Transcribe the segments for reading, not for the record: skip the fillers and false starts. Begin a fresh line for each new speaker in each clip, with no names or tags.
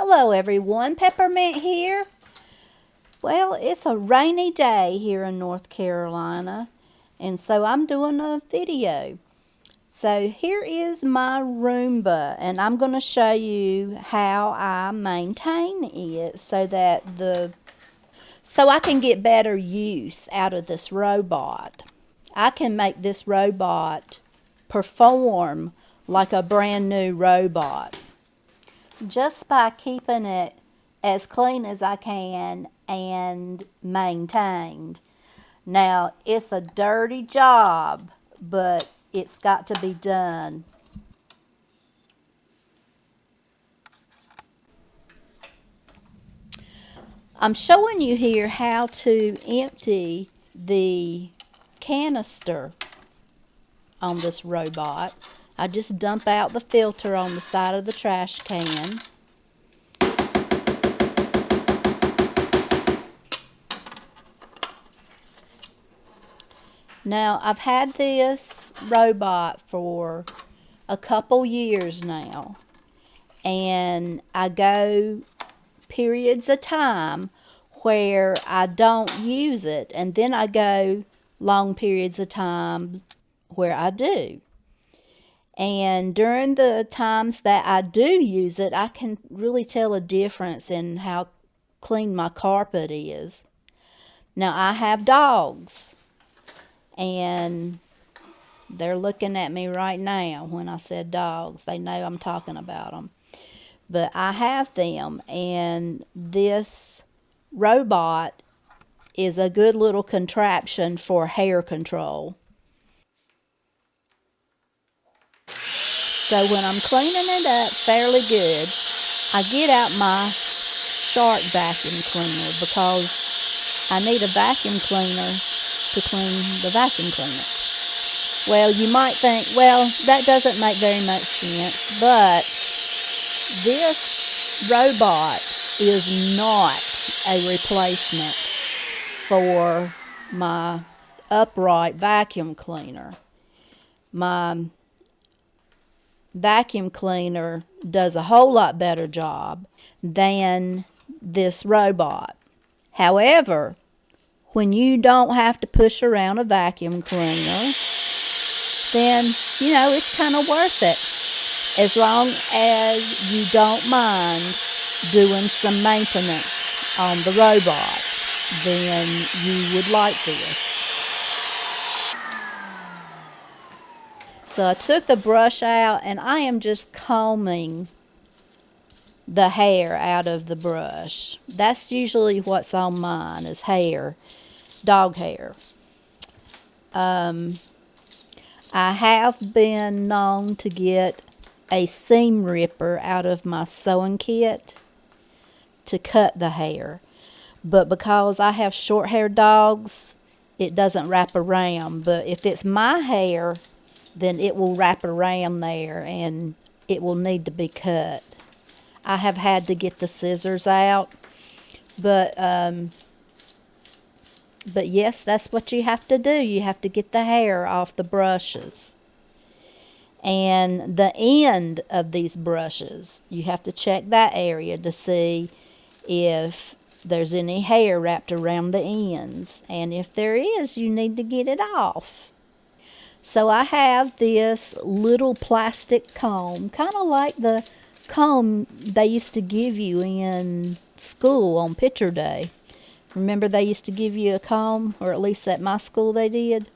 Hello everyone, Peppermint here. Well, it's a rainy day here in North Carolina, and so I'm doing a video. So here is my Roomba, and I'm going to show you how I maintain it so I can get better use out of this robot. I can make this robot perform like a brand new robot just by keeping it as clean as I can and maintained. Now, it's a dirty job, but it's got to be done. I'm showing you here how to empty the canister on this robot. I just dump out the filter on the side of the trash can. Now, I've had this robot for a couple years now, and I go periods of time where I don't use it, and then I go long periods of time where I do. And during the times that I do use it, I can really tell a difference in how clean my carpet is. Now, I have dogs, and they're looking at me right now when I said dogs. They know I'm talking about them. But I have them, and this robot is a good little contraption for hair control. So when I'm cleaning it up fairly good, I get out my shark vacuum cleaner because I need a vacuum cleaner to clean the vacuum cleaner. Well, you might think, well, that doesn't make very much sense, but this robot is not a replacement for my upright vacuum cleaner. My vacuum cleaner does a whole lot better job than this robot. However, when you don't have to push around a vacuum cleaner, then, it's kind of worth it. As long as you don't mind doing some maintenance on the robot, then you would like this. So I took the brush out, and I am just combing the hair out of the brush. That's usually what's on mine, is hair, dog hair. I have been known to get a seam ripper out of my sewing kit to cut the hair. But because I have short-haired dogs, it doesn't wrap around. But if it's my hair, then it will wrap around there, and it will need to be cut. I have had to get the scissors out, but yes, that's what you have to do. You have to get the hair off the brushes. And the end of these brushes, you have to check that area to see if there's any hair wrapped around the ends. And if there is, you need to get it off. So I have this little plastic comb, kind of like the comb they used to give you in school on picture day. Remember they used to give you a comb, or at least at my school they did,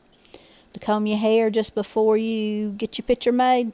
to comb your hair just before you get your picture made?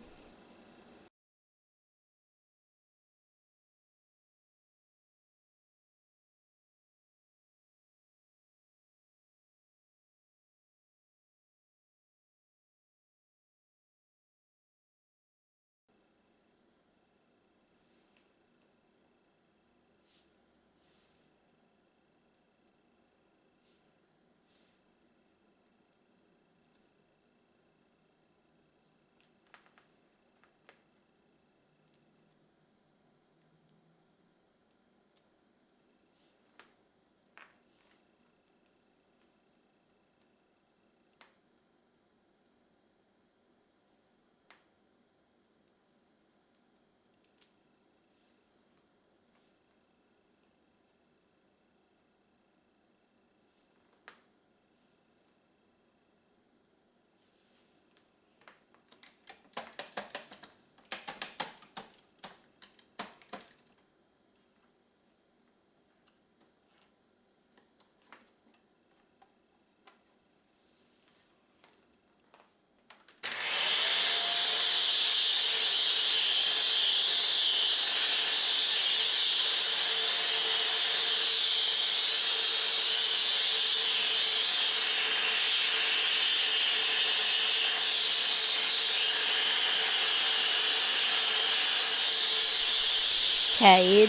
Okay,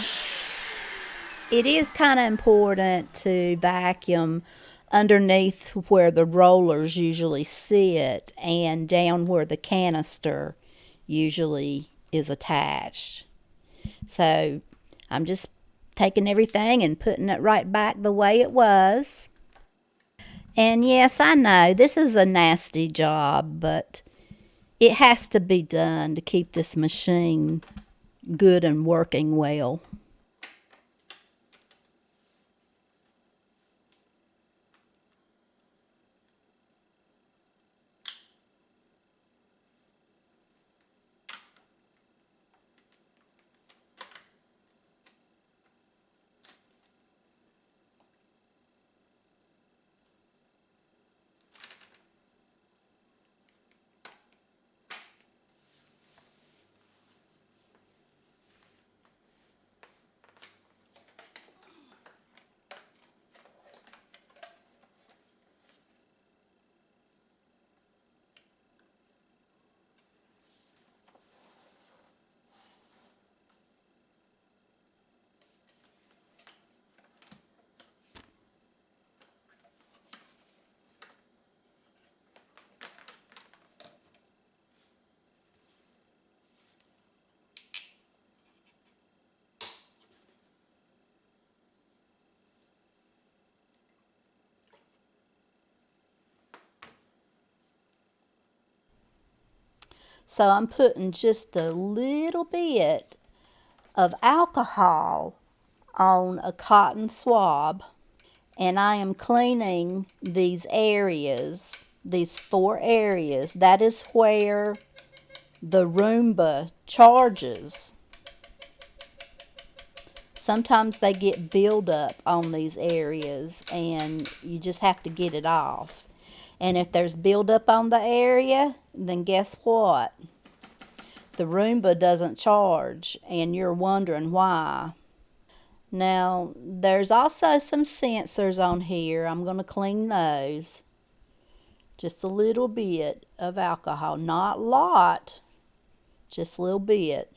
it is kind of important to vacuum underneath where the rollers usually sit and down where the canister usually is attached. So I'm just taking everything and putting it right back the way it was. And yes, I know this is a nasty job, but it has to be done to keep this machine good and working well. So I'm putting just a little bit of alcohol on a cotton swab, and I am cleaning these areas, these 4 areas. That is where the Roomba charges. Sometimes they get buildup on these areas and you just have to get it off. And if there's buildup on the area, then guess what? The Roomba doesn't charge and you're wondering why. Now, there's also some sensors on here. I'm going to clean those. Just a little bit of alcohol, not a lot, just a little bit.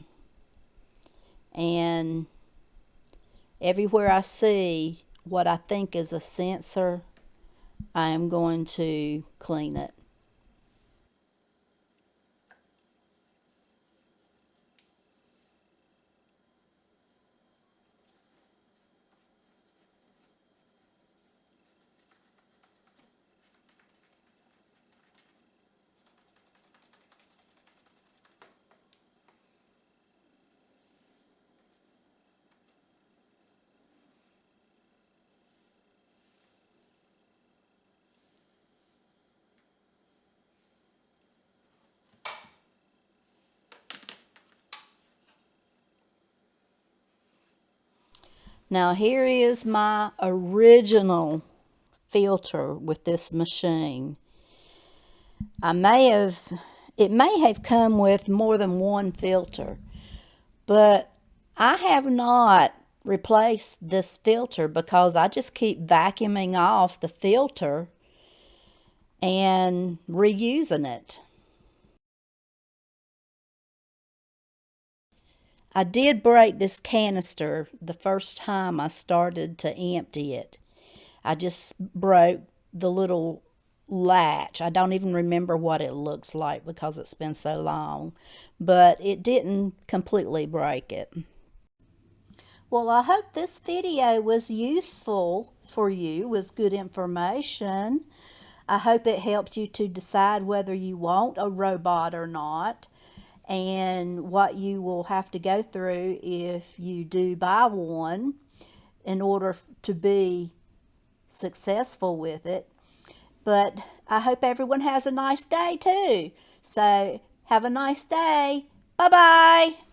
And everywhere I see what I think is a sensor, I am going to clean it. Now here is my original filter with this machine. It may have come with more than one filter, but I have not replaced this filter because I just keep vacuuming off the filter and reusing it. I did break this canister the first time I started to empty it. I just broke the little latch. I don't even remember what it looks like because it's been so long, but it didn't completely break it. Well, I hope this video was useful for you, was good information. I hope it helped you to decide whether you want a robot or not and what you will have to go through if you do buy one in order to be successful with it. But I hope everyone has a nice day too. So have a nice day. Bye-bye.